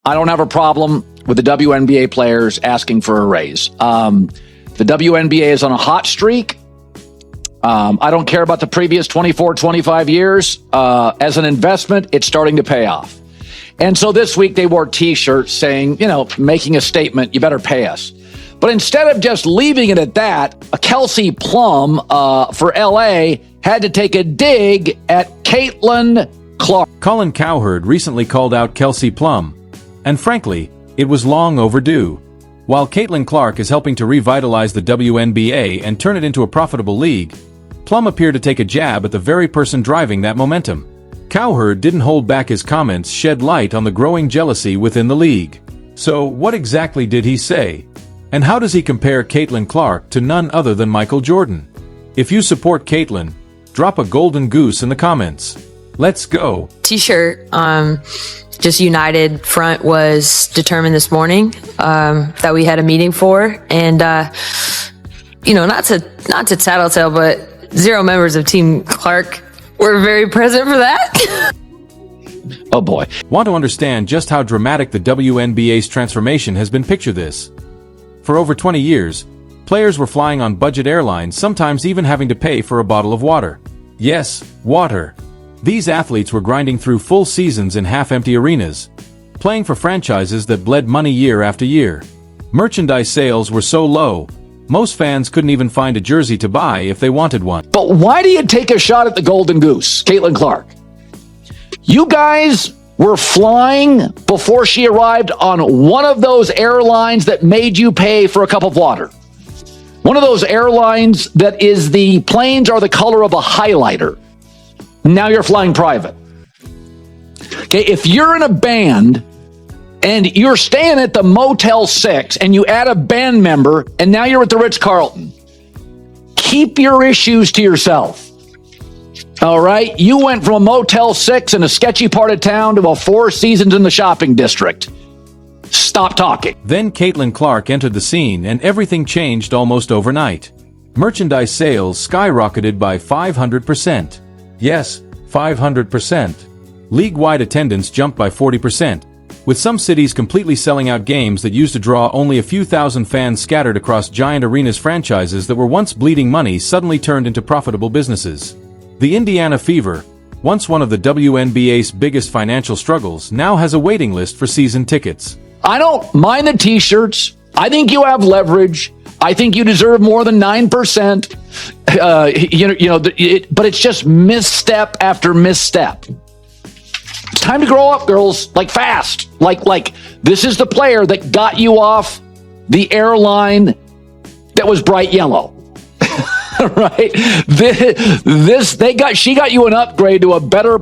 I don't have a problem with the WNBA players asking for a raise. The WNBA is on a hot streak. I don't care about the previous 24, 25 years. As an investment, it's starting to pay off. And so this week they wore T-shirts saying, making a statement, you better pay us. But instead of just leaving it at that, a Kelsey Plum for LA had to take a dig at Caitlin Clark. Colin Cowherd recently called out Kelsey Plum. And frankly, it was long overdue. While Caitlin Clark is helping to revitalize the WNBA and turn it into a profitable league, Plum appeared to take a jab at the very person driving that momentum. Cowherd didn't hold back his comments, shed light on the growing jealousy within the league. So, what exactly did he say? And how does he compare Caitlin Clark to none other than Michael Jordan? If you support Caitlin, drop a golden goose in the comments. Let's go. T-shirt, just United front was determined this morning that we had a meeting for, and not to tattletale, but 0 members of Team Clark were very present for that. Oh boy. Want to understand just how dramatic the WNBA's transformation has been? Picture this. For over 20 years, players were flying on budget airlines, sometimes even having to pay for a bottle of water. Yes, water. These athletes were grinding through full seasons in half-empty arenas, playing for franchises that bled money year after year. Merchandise sales were so low, most fans couldn't even find a jersey to buy if they wanted one. But why do you take a shot at the Golden Goose, Caitlin Clark? You guys were flying before she arrived on one of those airlines that made you pay for a cup of water. One of those airlines that is the planes are the color of a highlighter. Now you're flying private. Okay, if you're in a band and you're staying at the Motel 6 and you add a band member and now you're at the Ritz-Carlton, keep your issues to yourself. All right? You went from a Motel 6 in a sketchy part of town to a Four Seasons in the shopping district. Stop talking. Then Caitlin Clark entered the scene and everything changed almost overnight. Merchandise sales skyrocketed by 500%. Yes, 500%. League-wide attendance jumped by 40%, with some cities completely selling out games that used to draw only a few thousand fans scattered across giant arenas. Franchises that were once bleeding money suddenly turned into profitable businesses. The Indiana Fever, once one of the WNBA's biggest financial struggles, now has a waiting list for season tickets. I don't mind the T-shirts. I think you have leverage. I think you deserve more than 9%. But it's just misstep after misstep. It's time to grow up, girls. Like fast. Like this is the player that got you off the airline that was bright yellow. Right? She got you an upgrade to a better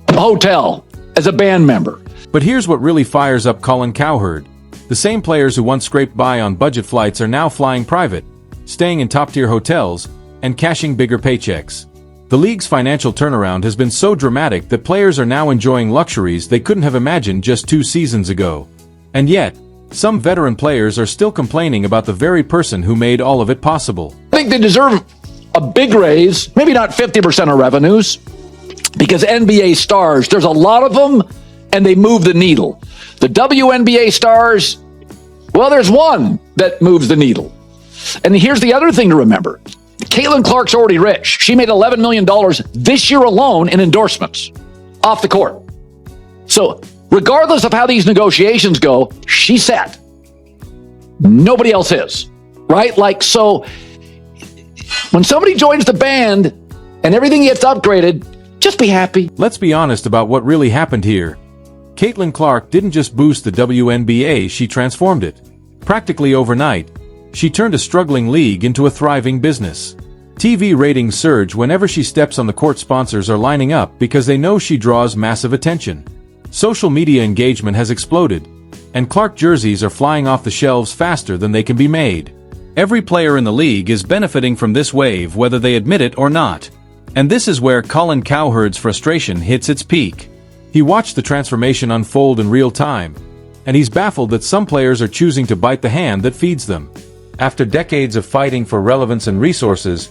hotel as a band member. But here's what really fires up Colin Cowherd. The same players who once scraped by on budget flights are now flying private, staying in top-tier hotels, and cashing bigger paychecks. The league's financial turnaround has been so dramatic that players are now enjoying luxuries they couldn't have imagined just 2 seasons ago. And yet, some veteran players are still complaining about the very person who made all of it possible. I think they deserve a big raise, maybe not 50% of revenues, because NBA stars, there's a lot of them, and they move the needle. The WNBA stars, well, there's one that moves the needle. And here's the other thing to remember. Caitlin Clark's already rich. She made $11 million this year alone in endorsements off the court. So regardless of how these negotiations go, she's set. Nobody else is, right? So when somebody joins the band and everything gets upgraded, just be happy. Let's be honest about what really happened here. Caitlin Clark didn't just boost the WNBA, she transformed it. Practically overnight, she turned a struggling league into a thriving business. TV ratings surge whenever she steps on the court. Sponsors are lining up because they know she draws massive attention. Social media engagement has exploded, and Clark jerseys are flying off the shelves faster than they can be made. Every player in the league is benefiting from this wave, whether they admit it or not. And this is where Colin Cowherd's frustration hits its peak. He watched the transformation unfold in real time, and he's baffled that some players are choosing to bite the hand that feeds them. After decades of fighting for relevance and resources,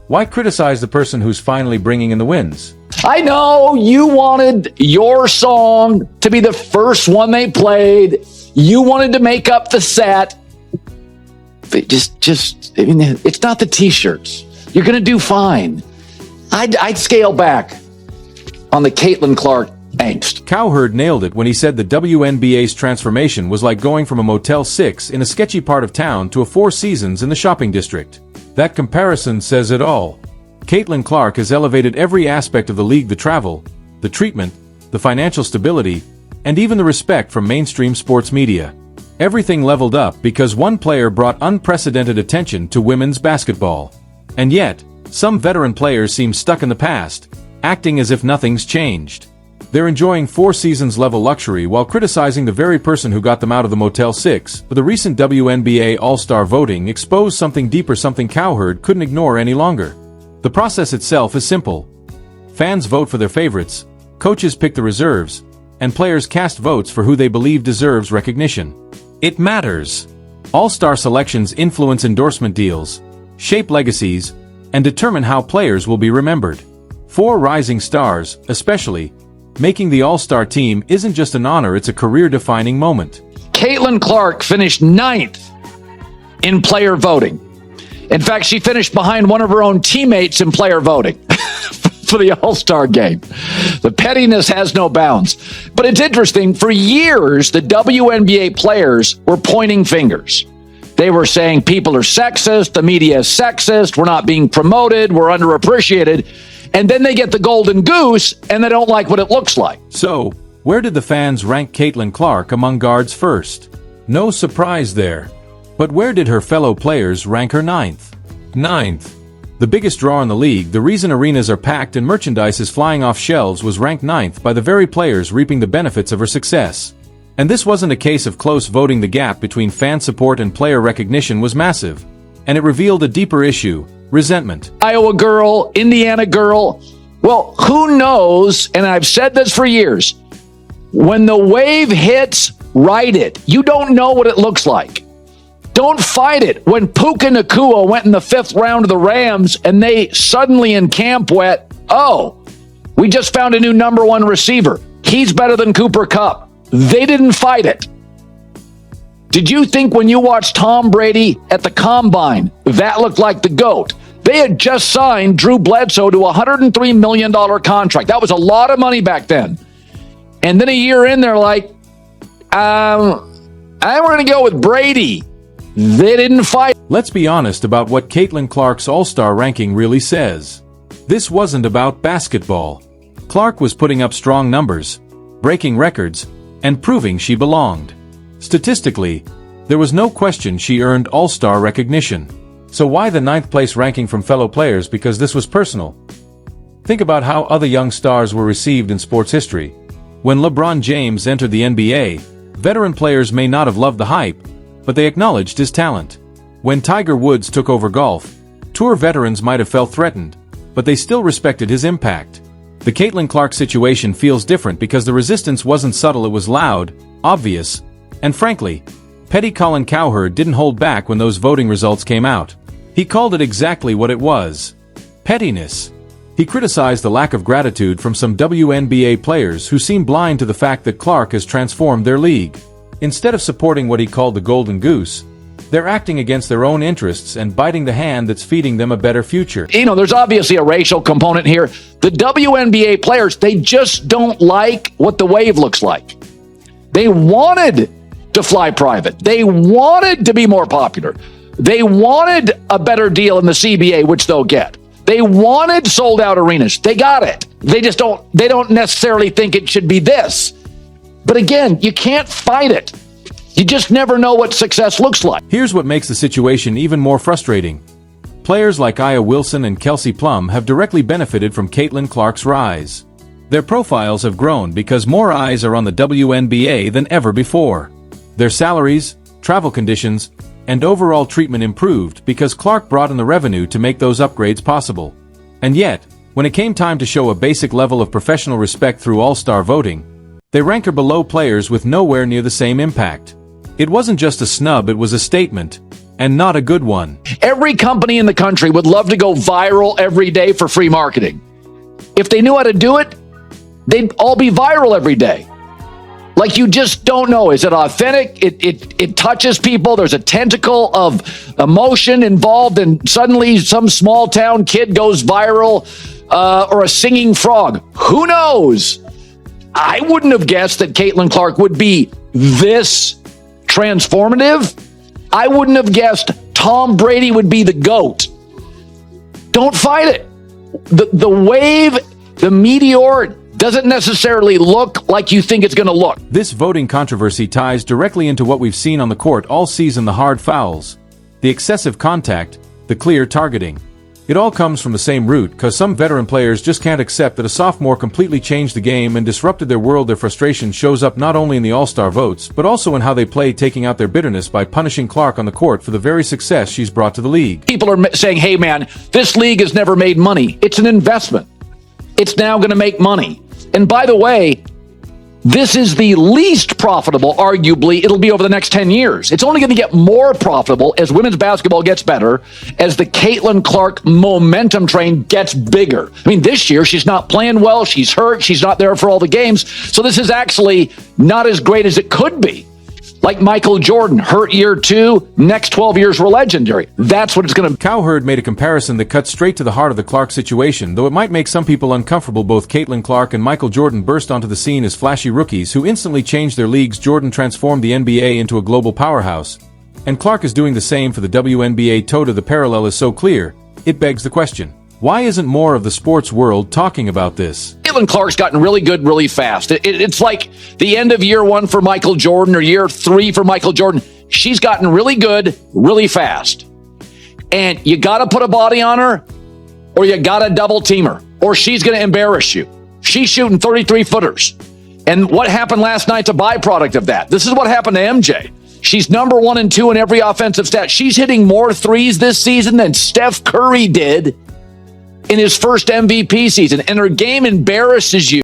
why criticize the person who's finally bringing in the wins? I know you wanted your song to be the first one they played. You wanted to make up the set. But I mean, it's not the t-shirts. You're going to do fine. I'd scale back on the Caitlin Clark angst. Cowherd nailed it when he said the WNBA's transformation was like going from a Motel 6 in a sketchy part of town to a Four Seasons in the shopping district. That comparison says it all. Caitlin Clark has elevated every aspect of the league: the travel, the treatment, the financial stability, and even the respect from mainstream sports media. Everything leveled up because one player brought unprecedented attention to women's basketball. And yet, some veteran players seem stuck in the past, acting as if nothing's changed. They're enjoying Four Seasons level luxury while criticizing the very person who got them out of the Motel 6. But the recent WNBA All-Star voting exposed something deeper, something Cowherd couldn't ignore any longer. The process itself is simple. Fans vote for their favorites, coaches pick the reserves, and players cast votes for who they believe deserves recognition. It matters. All-Star selections influence endorsement deals, shape legacies, and determine how players will be remembered. For rising stars, especially, making the All-Star team isn't just an honor, it's a career-defining moment. Caitlin Clark finished 9th in player voting. In fact, she finished behind one of her own teammates in player voting for the All-Star game. The pettiness has no bounds. But it's interesting, for years, the WNBA players were pointing fingers. They were saying people are sexist, the media is sexist, we're not being promoted, we're underappreciated. And then they get the golden goose, and they don't like what it looks like. So, where did the fans rank Caitlin Clark among guards first? No surprise there. But where did her fellow players rank her 9th? 9th. The biggest draw in the league, the reason arenas are packed and merchandise is flying off shelves, was ranked 9th by the very players reaping the benefits of her success. And this wasn't a case of close voting. The gap between fan support and player recognition was massive. And it revealed a deeper issue: resentment. Iowa girl, Indiana girl. Well, who knows, and I've said this for years, when the wave hits, ride it. You don't know what it looks like. Don't fight it. When Puka Nacua went in the 5th round of the Rams and they suddenly in camp went, oh, we just found a new number 1 receiver. He's better than Cooper Kupp. They didn't fight it. Did you think when you watched Tom Brady at the Combine, that looked like the GOAT? They had just signed Drew Bledsoe to a $103 million contract. That was a lot of money back then. And then a year in, they're like, we're going to go with Brady. They didn't fight. Let's be honest about what Caitlin Clark's All-Star ranking really says. This wasn't about basketball. Clark was putting up strong numbers, breaking records, and proving she belonged. Statistically, there was no question she earned All-Star recognition. So why the 9th place ranking from fellow players? Because this was personal. Think about how other young stars were received in sports history. When LeBron James entered the NBA, veteran players may not have loved the hype, but they acknowledged his talent. When Tiger Woods took over golf, tour veterans might have felt threatened, but they still respected his impact. The Caitlin Clark situation feels different because the resistance wasn't subtle, it was loud, obvious, and frankly, petty. Colin Cowherd didn't hold back when those voting results came out. He called it exactly what it was: pettiness. He criticized the lack of gratitude from some WNBA players who seem blind to the fact that Clark has transformed their league. Instead of supporting what he called the golden goose, they're acting against their own interests and biting the hand that's feeding them a better future. You know, there's obviously a racial component here. The WNBA players, they just don't like what the wave looks like. They wanted to fly private. They wanted to be more popular. They wanted a better deal in the CBA, which they'll get. They wanted sold out arenas. They got it. They don't necessarily think it should be this. But again, you can't fight it. You just never know what success looks like. Here's what makes the situation even more frustrating. Players like Aya Wilson and Kelsey Plum have directly benefited from Caitlin Clark's rise. Their profiles have grown because more eyes are on the WNBA than ever before. Their salaries, travel conditions, and overall treatment improved because Clark brought in the revenue to make those upgrades possible. And yet, when it came time to show a basic level of professional respect through All-Star voting, they rank her below players with nowhere near the same impact. It wasn't just a snub, it was a statement, and not a good one. Every company in the country would love to go viral every day for free marketing. If they knew how to do it, they'd all be viral every day. Like, you just don't know. Is it authentic? It touches people. There's a tentacle of emotion involved, and suddenly some small town kid goes viral, or a singing frog. Who knows? I wouldn't have guessed that Caitlin Clark would be this transformative. I wouldn't have guessed Tom Brady would be the GOAT. Don't fight it. The wave, the meteor, doesn't necessarily look like you think it's going to look. This voting controversy ties directly into what we've seen on the court all season: the hard fouls, the excessive contact, the clear targeting. It all comes from the same root, because some veteran players just can't accept that a sophomore completely changed the game and disrupted their world. Their frustration shows up not only in the All-Star votes, but also in how they play, taking out their bitterness by punishing Clark on the court for the very success she's brought to the league. People are saying, hey man, this league has never made money. It's an investment. It's now going to make money. And by the way, this is the least profitable, arguably. It'll be over the next 10 years. It's only going to get more profitable as women's basketball gets better, as the Caitlin Clark momentum train gets bigger. I mean, this year, she's not playing well. She's hurt. She's not there for all the games. So this is actually not as great as it could be. Like Michael Jordan, hurt year 2, next 12 years were legendary. That's what it's going to be. Cowherd made a comparison that cuts straight to the heart of the Clark situation, though it might make some people uncomfortable. Both Caitlin Clark and Michael Jordan burst onto the scene as flashy rookies who instantly changed their leagues. Jordan transformed the NBA into a global powerhouse, and Clark is doing the same for the WNBA. The parallel is so clear, it begs the question: why isn't more of the sports world talking about this? Caitlin Clark's gotten really good really fast. It's like the end of year 1 for Michael Jordan or year 3 for Michael Jordan. She's gotten really good really fast. And you got to put a body on her, or you got to double team her, or she's going to embarrass you. She's shooting 33-footers. And what happened last night's a byproduct of that. This is what happened to MJ. She's number 1 and 2 in every offensive stat. She's hitting more threes this season than Steph Curry did in his first MVP season, and her game embarrasses you.